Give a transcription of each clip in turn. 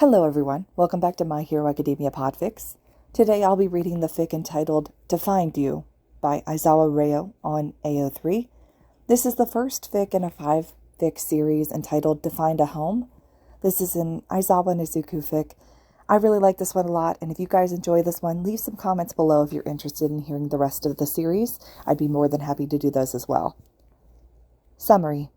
Hello everyone, welcome back to My Hero Academia Podfics. Today I'll be reading the fic entitled To Find You by Aizawa Reo on AO3. This is the first fic in a 5-fic series entitled To Find a Home. This is an Aizawa and Izuku fic. I really like this one a lot, and if you guys enjoy this one, leave some comments below if you're interested in hearing the rest of the series. I'd be more than happy to do those as well. Summary.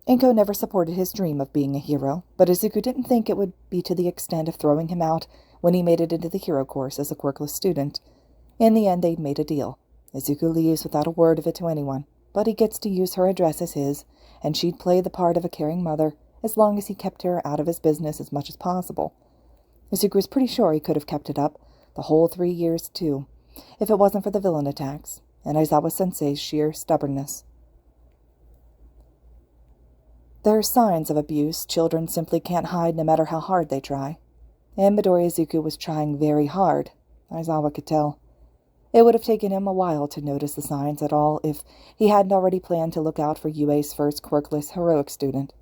Inko never supported his dream of being a hero, but Izuku didn't think it would be to the extent of throwing him out when he made it into the hero course as a quirkless student. In the end, they'd made a deal. Izuku leaves without a word of it to anyone, but he gets to use her address as his, and she'd play the part of a caring mother as long as he kept her out of his business as much as possible. Izuku was pretty sure he could have kept it up, the whole 3 years too, if it wasn't for the villain attacks, and Aizawa-sensei's sheer stubbornness. There are signs of abuse children simply can't hide no matter how hard they try. And Midori Izuku was trying very hard, Aizawa could tell. It would have taken him a while to notice the signs at all if he hadn't already planned to look out for UA's first quirkless heroic student.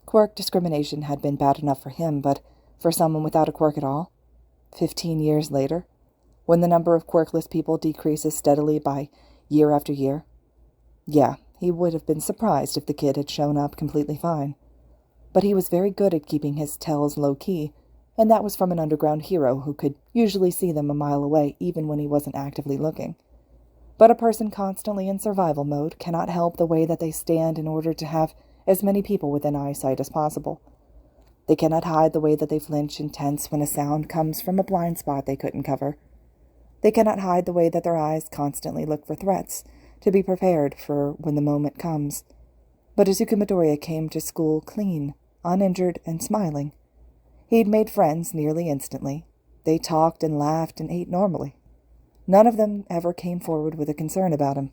Quirk discrimination had been bad enough for him, but for someone without a quirk at all? 15 years later, when the number of quirkless people decreases steadily by year after year? Yeah. He would have been surprised if the kid had shown up completely fine. But he was very good at keeping his tells low-key, and that was from an underground hero who could usually see them a mile away even when he wasn't actively looking. But a person constantly in survival mode cannot help the way that they stand in order to have as many people within eyesight as possible. They cannot hide the way that they flinch and tense when a sound comes from a blind spot they couldn't cover. They cannot hide the way that their eyes constantly look for threats, to be prepared for when the moment comes. But Izuku Midoriya came to school clean, uninjured, and smiling. He'd made friends nearly instantly. They talked and laughed and ate normally. None of them ever came forward with a concern about him.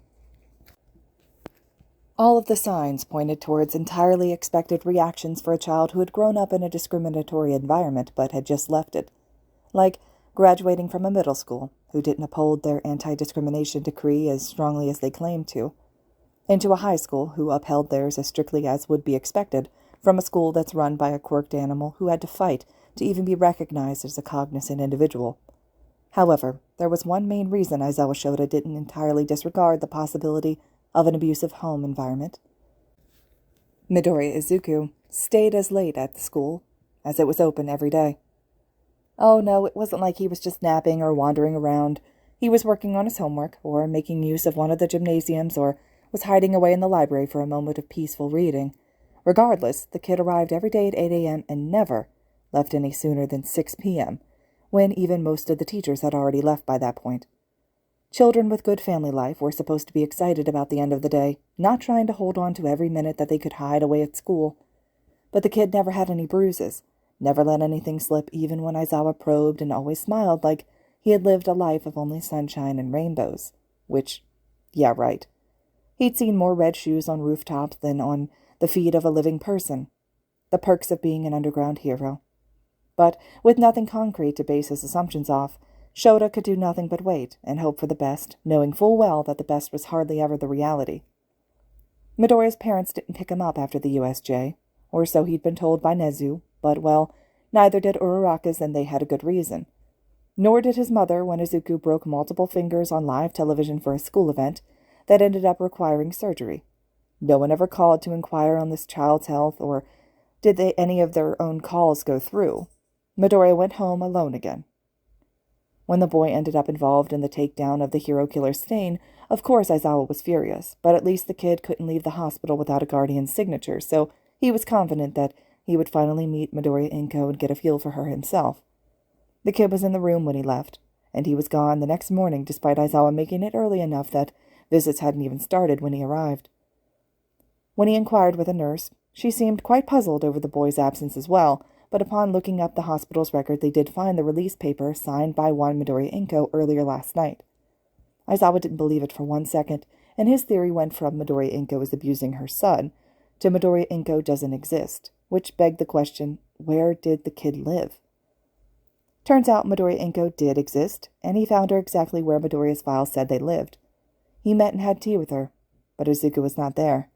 All of the signs pointed towards entirely expected reactions for a child who had grown up in a discriminatory environment but had just left it. Like graduating from a middle school, who didn't uphold their anti-discrimination decree as strongly as they claimed to, into a high school who upheld theirs as strictly as would be expected from a school that's run by a quirked animal who had to fight to even be recognized as a cognizant individual. However, there was one main reason Aizawa Shoda didn't entirely disregard the possibility of an abusive home environment. Midori Izuku stayed as late at the school as it was open every day. Oh no, it wasn't like he was just napping or wandering around. He was working on his homework, or making use of one of the gymnasiums, or was hiding away in the library for a moment of peaceful reading. Regardless, the kid arrived every day at 8 a.m. and never left any sooner than 6 p.m., when even most of the teachers had already left by that point. Children with good family life were supposed to be excited about the end of the day, not trying to hold on to every minute that they could hide away at school. But the kid never had any bruises. Never let anything slip even when Aizawa probed, and always smiled like he had lived a life of only sunshine and rainbows. Which, yeah, right. He'd seen more red shoes on rooftops than on the feet of a living person. The perks of being an underground hero. But with nothing concrete to base his assumptions off, Shoda could do nothing but wait and hope for the best, knowing full well that the best was hardly ever the reality. Midoriya's parents didn't pick him up after the USJ, or so he'd been told by Nezu, but, well, neither did Uraraka's, and they had a good reason. Nor did his mother when Izuku broke multiple fingers on live television for a school event that ended up requiring surgery. No one ever called to inquire on this child's health, or did any of their own calls go through. Midoriya went home alone again. When the boy ended up involved in the takedown of the hero killer Stain, of course Aizawa was furious, but at least the kid couldn't leave the hospital without a guardian's signature, so he was confident that he would finally meet Midoriya Inko and get a feel for her himself. The kid was in the room when he left, and he was gone the next morning despite Aizawa making it early enough that visits hadn't even started when he arrived. When he inquired with a nurse, she seemed quite puzzled over the boy's absence as well, but upon looking up the hospital's record they did find the release paper signed by one Midoriya Inko earlier last night. Aizawa didn't believe it for 1 second, and his theory went from Midoriya Inko is abusing her son to Midoriya Inko doesn't exist, which begged the question, where did the kid live? Turns out Midoriya Inko did exist, and he found her exactly where Midoriya's file said they lived. He met and had tea with her, but Izuku was not there.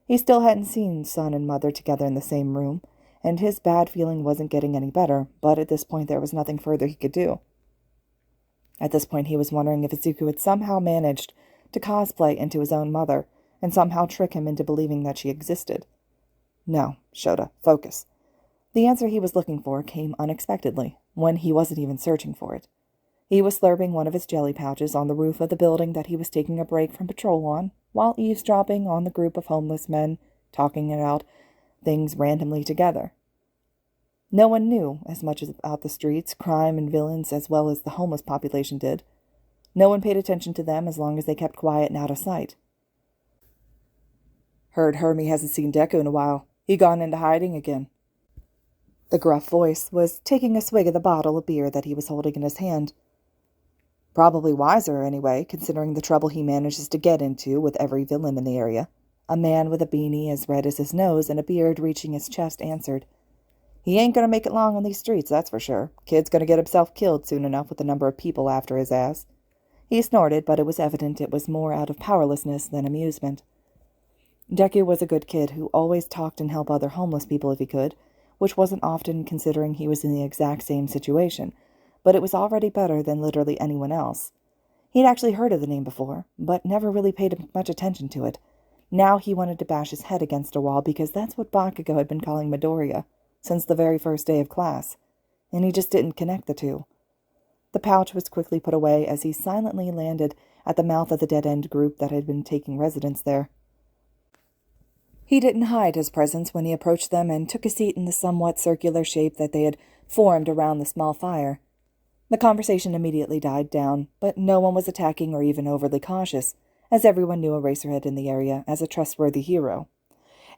He still hadn't seen son and mother together in the same room, and his bad feeling wasn't getting any better, but at this point there was nothing further he could do. At this point he was wondering if Izuku had somehow managed to cosplay into his own mother and somehow trick him into believing that she existed. No, Shota, focus. The answer he was looking for came unexpectedly, when he wasn't even searching for it. He was slurping one of his jelly pouches on the roof of the building that he was taking a break from patrol on, while eavesdropping on the group of homeless men talking about things randomly together. No one knew as much about the streets, crime, and villains as well as the homeless population did. No one paid attention to them as long as they kept quiet and out of sight. Heard Hermie hasn't seen Deku in a while. He gone into hiding again. The gruff voice was taking a swig of the bottle of beer that he was holding in his hand. Probably wiser, anyway, considering the trouble he manages to get into with every villain in the area. A man with a beanie as red as his nose and a beard reaching his chest answered. He ain't gonna make it long on these streets, that's for sure. Kid's gonna get himself killed soon enough with the number of people after his ass. He snorted, but it was evident it was more out of powerlessness than amusement. Deku was a good kid who always talked and helped other homeless people if he could, which wasn't often considering he was in the exact same situation, but it was already better than literally anyone else. He'd actually heard of the name before, but never really paid much attention to it. Now he wanted to bash his head against a wall because that's what Bakugo had been calling Midoriya since the very first day of class, and he just didn't connect the two. The pouch was quickly put away as he silently landed at the mouth of the dead-end group that had been taking residence there. He didn't hide his presence when he approached them and took a seat in the somewhat circular shape that they had formed around the small fire. The conversation immediately died down, but no one was attacking or even overly cautious, as everyone knew Eraserhead in the area as a trustworthy hero.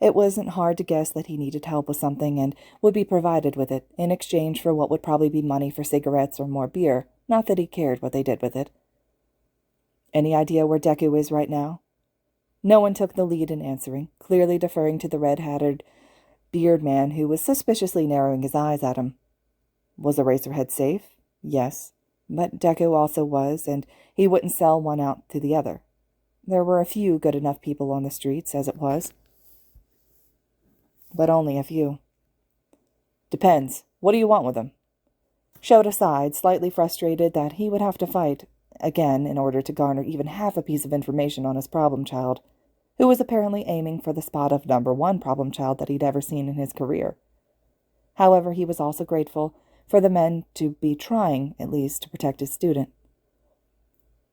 It wasn't hard to guess that he needed help with something and would be provided with it, in exchange for what would probably be money for cigarettes or more beer, not that he cared what they did with it. Any idea where Deku is right now? No one took the lead in answering, clearly deferring to the red-hatted beard man who was suspiciously narrowing his eyes at him. Was Eraserhead safe? Yes, but Deku also was, and he wouldn't sell one out to the other. There were a few good enough people on the streets, as it was. But only a few. Depends. What do you want with him? Shota sighed, slightly frustrated that he would have to fight again in order to garner even half a piece of information on his problem child, who was apparently aiming for the spot of #1 problem child that he'd ever seen in his career. However, he was also grateful for the men to be trying, at least, to protect his student.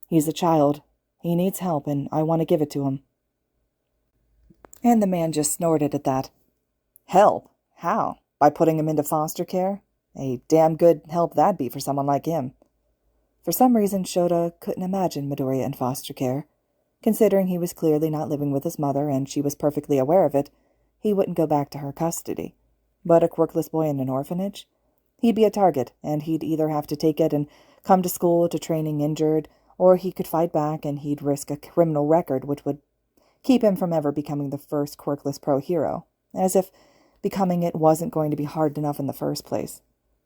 He's a child. He needs help, and I want to give it to him. And the man just snorted at that. Help? How? By putting him into foster care? A damn good help that'd be for someone like him. For some reason, Shota couldn't imagine Midoriya in foster care. Considering he was clearly not living with his mother, and she was perfectly aware of it, he wouldn't go back to her custody. But a quirkless boy in an orphanage? He'd be a target, and he'd either have to take it and come to school to training injured, or he could fight back and he'd risk a criminal record which would keep him from ever becoming the first quirkless pro-hero, as if becoming it wasn't going to be hard enough in the first place.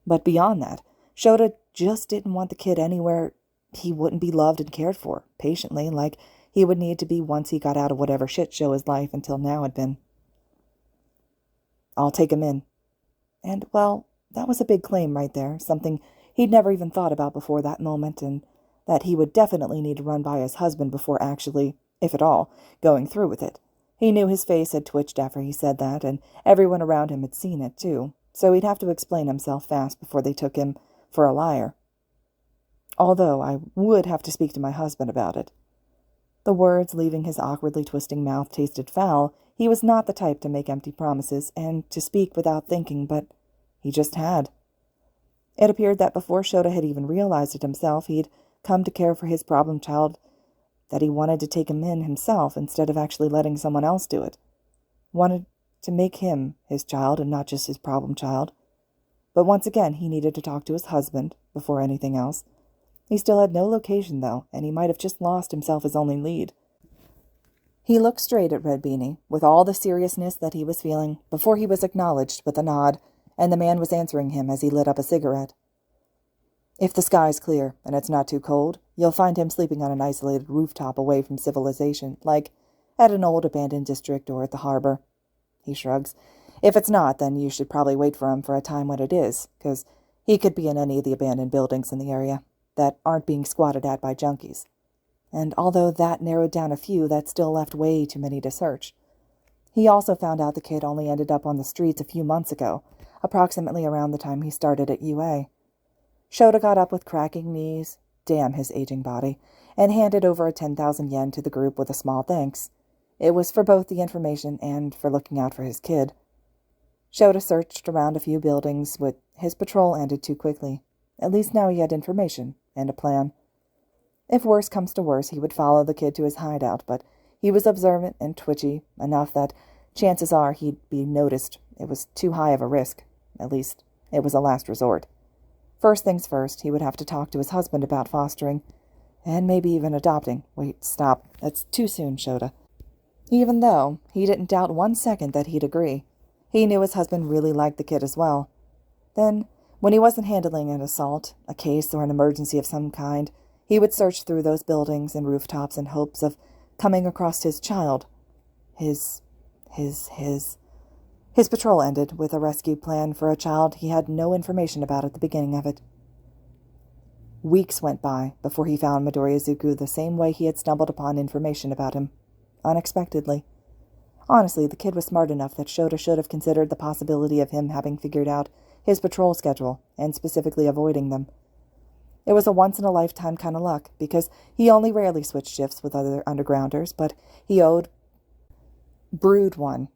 But beyond that, Shota just didn't want the kid anywhere he wouldn't be loved and cared for, patiently, like he would need to be once he got out of whatever shit show his life until now had been. I'll take him in. And, well, that was a big claim right there, something he'd never even thought about before that moment, and that he would definitely need to run by his husband before actually, if at all, going through with it. He knew his face had twitched after he said that, and everyone around him had seen it, too, so he'd have to explain himself fast before they took him for a liar. Although I would have to speak to my husband about it. The words leaving his awkwardly twisting mouth tasted foul. He was not the type to make empty promises and to speak without thinking, but he just had. It appeared that before Shota had even realized it himself, he'd come to care for his problem child, that he wanted to take him in himself instead of actually letting someone else do it. Wanted to make him his child and not just his problem child. But once again, he needed to talk to his husband before anything else. He still had no location, though, and he might have just lost himself his only lead. He looked straight at Red Beanie, with all the seriousness that he was feeling, before he was acknowledged with a nod, and the man was answering him as he lit up a cigarette. If the sky's clear, and it's not too cold, you'll find him sleeping on an isolated rooftop away from civilization, like at an old abandoned district or at the harbor. He shrugs. If it's not, then you should probably wait for him for a time when it is, 'cause he could be in any of the abandoned buildings in the area that aren't being squatted at by junkies. And although that narrowed down a few, that still left way too many to search. He also found out the kid only ended up on the streets a few months ago, approximately around the time he started at UA. Shota got up with cracking knees, damn his aging body, and handed over a 10,000 yen to the group with a small thanks. It was for both the information and for looking out for his kid. Shota searched around a few buildings, but his patrol ended too quickly. At least now he had information and a plan. If worse comes to worse, he would follow the kid to his hideout, but he was observant and twitchy enough that chances are he'd be noticed. It was too high of a risk. At least, it was a last resort. First things first, he would have to talk to his husband about fostering, and maybe even adopting. Wait, stop. That's too soon, Shota. Even though he didn't doubt 1 second that he'd agree. He knew his husband really liked the kid as well. Then, when he wasn't handling an assault, a case, or an emergency of some kind, he would search through those buildings and rooftops in hopes of coming across his child. His patrol ended with a rescue plan for a child he had no information about at the beginning of it. Weeks went by before he found Midori Izuku the same way he had stumbled upon information about him. Unexpectedly. Honestly, the kid was smart enough that Shota should have considered the possibility of him having figured out his patrol schedule, and specifically avoiding them. It was a once-in-a-lifetime kind of luck, because he only rarely switched shifts with other undergrounders, but he owed Brood one,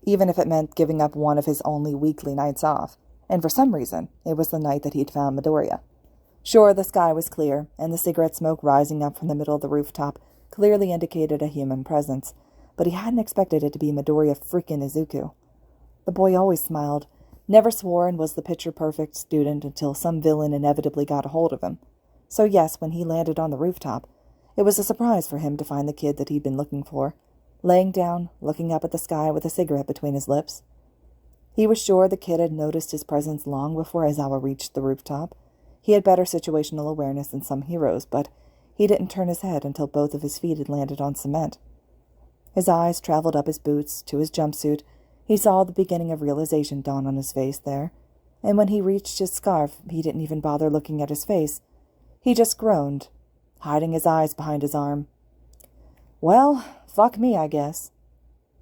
even if it meant giving up one of his only weekly nights off, and for some reason, it was the night that he'd found Midoriya. Sure, the sky was clear, and the cigarette smoke rising up from the middle of the rooftop clearly indicated a human presence, but he hadn't expected it to be Midoriya frickin' Izuku. The boy always smiled, never swore, and was the picture-perfect student until some villain inevitably got a hold of him. So yes, when he landed on the rooftop, it was a surprise for him to find the kid that he'd been looking for, laying down, looking up at the sky with a cigarette between his lips. He was sure the kid had noticed his presence long before Aizawa reached the rooftop. He had better situational awareness than some heroes, but he didn't turn his head until both of his feet had landed on cement. His eyes traveled up his boots to his jumpsuit. He saw the beginning of realization dawn on his face there, and when he reached his scarf, he didn't even bother looking at his face. He just groaned, hiding his eyes behind his arm. Well, fuck me, I guess.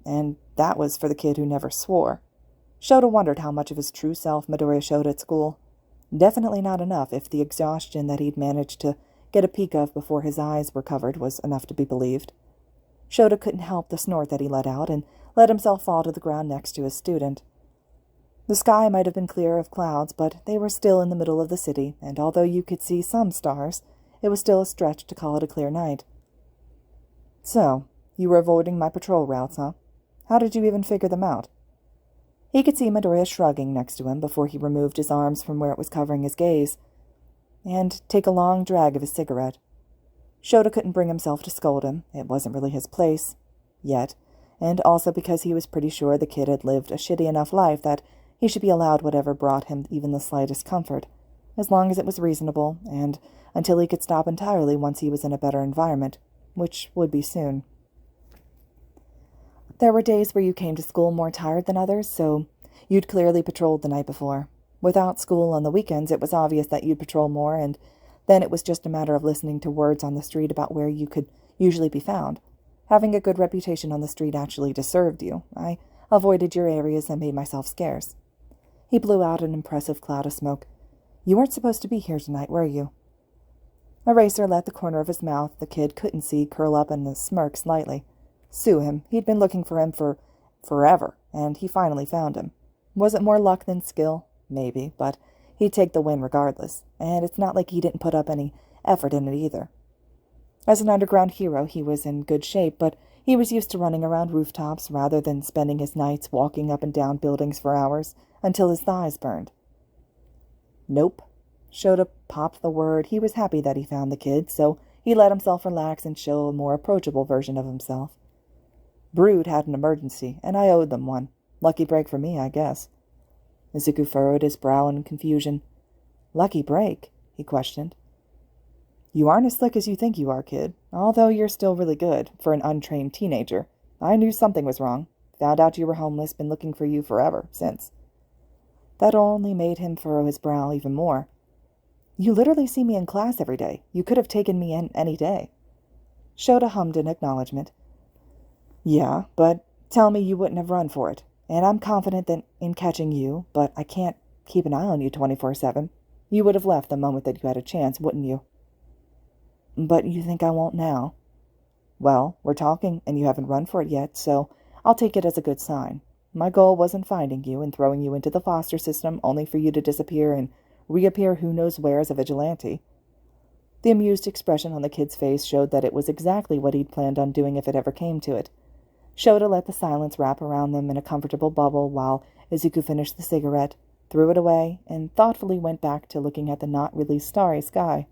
And that was for the kid who never swore. Shota wondered how much of his true self Midoriya showed at school. Definitely not enough if the exhaustion that he'd managed to get a peek of before his eyes were covered was enough to be believed. Shota couldn't help the snort that he let out and let himself fall to the ground next to his student. The sky might have been clear of clouds, but they were still in the middle of the city, and although you could see some stars, it was still a stretch to call it a clear night. So, you were avoiding my patrol routes, huh? How did you even figure them out? He could see Midoriya shrugging next to him before he removed his arms from where it was covering his gaze, and take a long drag of his cigarette. Shota couldn't bring himself to scold him. It wasn't really his place, yet, and also because he was pretty sure the kid had lived a shitty enough life that he should be allowed whatever brought him even the slightest comfort, as long as it was reasonable, and until he could stop entirely once he was in a better environment, which would be soon. There were days where you came to school more tired than others, so you'd clearly patrolled the night before. Without school on the weekends, it was obvious that you'd patrol more, and then it was just a matter of listening to words on the street about where you could usually be found. Having a good reputation on the street actually deserved you. I avoided your areas and made myself scarce. He blew out an impressive cloud of smoke. You weren't supposed to be here tonight, were you? A razor let the corner of his mouth the kid couldn't see curl up in a smirk slightly. Sue him. He'd been looking for him for forever, and he finally found him. Was it more luck than skill? Maybe, but he'd take the win regardless, and it's not like he didn't put up any effort in it either. As an underground hero, he was in good shape, but he was used to running around rooftops rather than spending his nights walking up and down buildings for hours until his thighs burned. Nope. Shota popped the word. He was happy that he found the kid, so he let himself relax and show a more approachable version of himself. Brood had an emergency, and I owed them one. Lucky break for me, I guess. Izuku furrowed his brow in confusion. Lucky break? He questioned. You aren't as slick as you think you are, kid, although you're still really good, for an untrained teenager. I knew something was wrong. Found out you were homeless, been looking for you forever, since. That only made him furrow his brow even more. You literally see me in class every day. You could have taken me in any day. Shota hummed in acknowledgement. Yeah, but tell me you wouldn't have run for it. And I'm confident that in catching you, but I can't keep an eye on you 24/7. You would have left the moment that you had a chance, wouldn't you? But you think I won't now? Well, we're talking, and you haven't run for it yet, so I'll take it as a good sign. My goal wasn't finding you and throwing you into the foster system only for you to disappear and reappear who knows where as a vigilante. The amused expression on the kid's face showed that it was exactly what he'd planned on doing if it ever came to it. Shota let the silence wrap around them in a comfortable bubble while Izuku finished the cigarette, threw it away, and thoughtfully went back to looking at the not really starry sky.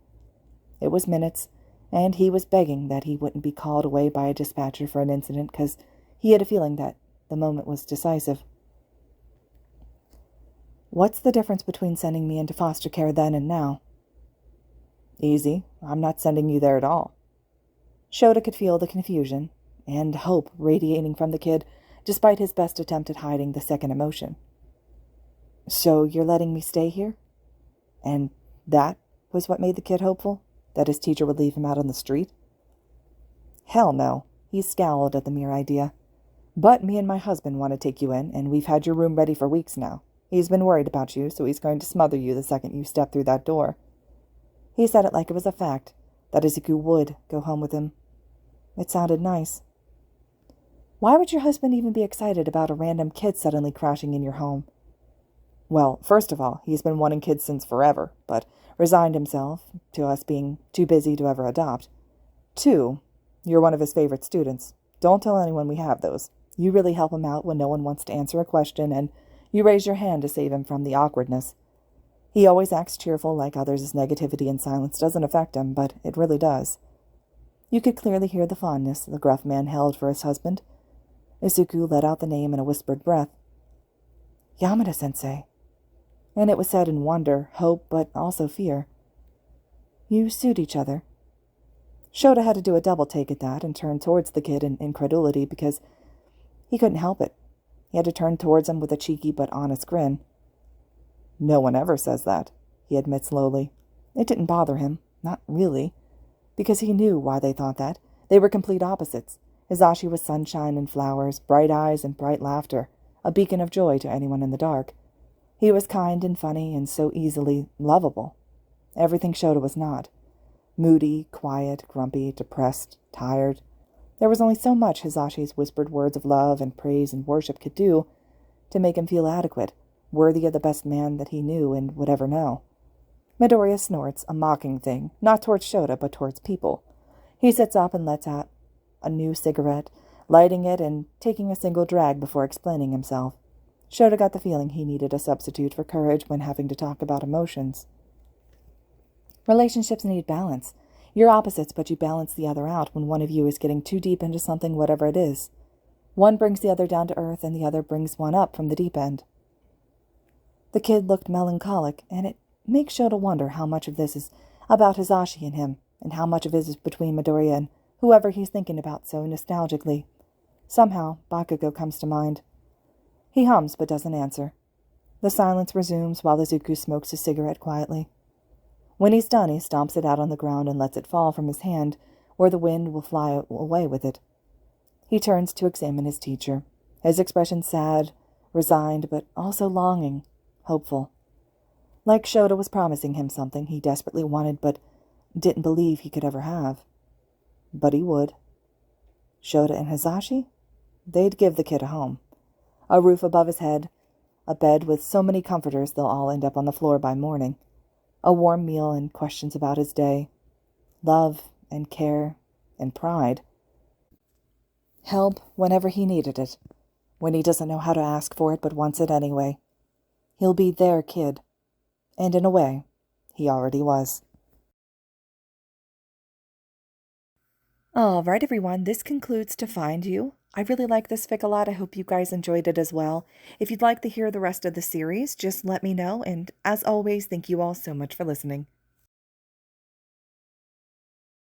It was minutes, and he was begging that he wouldn't be called away by a dispatcher for an incident, because he had a feeling that the moment was decisive. What's the difference between sending me into foster care then and now? Easy. I'm not sending you there at all. Shota could feel the confusion and hope radiating from the kid, despite his best attempt at hiding the second emotion. So you're letting me stay here? And that was what made the kid hopeful? That his teacher would leave him out on the street? Hell no. He scowled at the mere idea. But me and my husband want to take you in, and we've had your room ready for weeks now. He's been worried about you, so he's going to smother you the second you step through that door. He said it like it was a fact, that Izuku would go home with him. It sounded nice. Why would your husband even be excited about a random kid suddenly crashing in your home? Well, first of all, he's been wanting kids since forever, but resigned himself to us being too busy to ever adopt. 2, you're one of his favorite students. Don't tell anyone we have those. You really help him out when no one wants to answer a question, and you raise your hand to save him from the awkwardness. He always acts cheerful, like others' negativity and silence doesn't affect him, but it really does. You could clearly hear the fondness the gruff man held for his husband. Izuku let out the name in a whispered breath. Yamada-sensei. And it was said in wonder, hope, but also fear. You suit each other. Shota had to do a double take at that and turn towards the kid in incredulity because he couldn't help it. He had to turn towards him with a cheeky but honest grin. No one ever says that, he admits slowly. It didn't bother him, not really, because he knew why they thought that. They were complete opposites. Hizashi was sunshine and flowers, bright eyes and bright laughter, a beacon of joy to anyone in the dark. He was kind and funny and so easily lovable. Everything Shota was not. Moody, quiet, grumpy, depressed, tired. There was only so much Hizashi's whispered words of love and praise and worship could do to make him feel adequate, worthy of the best man that he knew and would ever know. Midoriya snorts, a mocking thing, not towards Shota, but towards people. He sits up and lets out a new cigarette, lighting it and taking a single drag before explaining himself. Shota got the feeling he needed a substitute for courage when having to talk about emotions. Relationships need balance. You're opposites, but you balance the other out when one of you is getting too deep into something, whatever it is. One brings the other down to earth, and the other brings one up from the deep end. The kid looked melancholic, and it makes Shota wonder how much of this is about Hizashi and him, and how much of it is between Midoriya and whoever he's thinking about so nostalgically. Somehow, Bakugo comes to mind. He hums but doesn't answer. The silence resumes while Izuku smokes his cigarette quietly. When he's done, he stomps it out on the ground and lets it fall from his hand, where the wind will fly away with it. He turns to examine his teacher, his expression sad, resigned, but also longing, hopeful. Like Shota was promising him something he desperately wanted but didn't believe he could ever have. But he would. Shota and Hizashi? They'd give the kid a home. A roof above his head, a bed with so many comforters they'll all end up on the floor by morning. A warm meal and questions about his day. Love and care and pride. Help whenever he needed it. When he doesn't know how to ask for it but wants it anyway. He'll be their kid. And in a way, he already was. All right, everyone, this concludes To Find You. I really like this fic a lot. I hope you guys enjoyed it as well. If you'd like to hear the rest of the series, just let me know. And as always, thank you all so much for listening.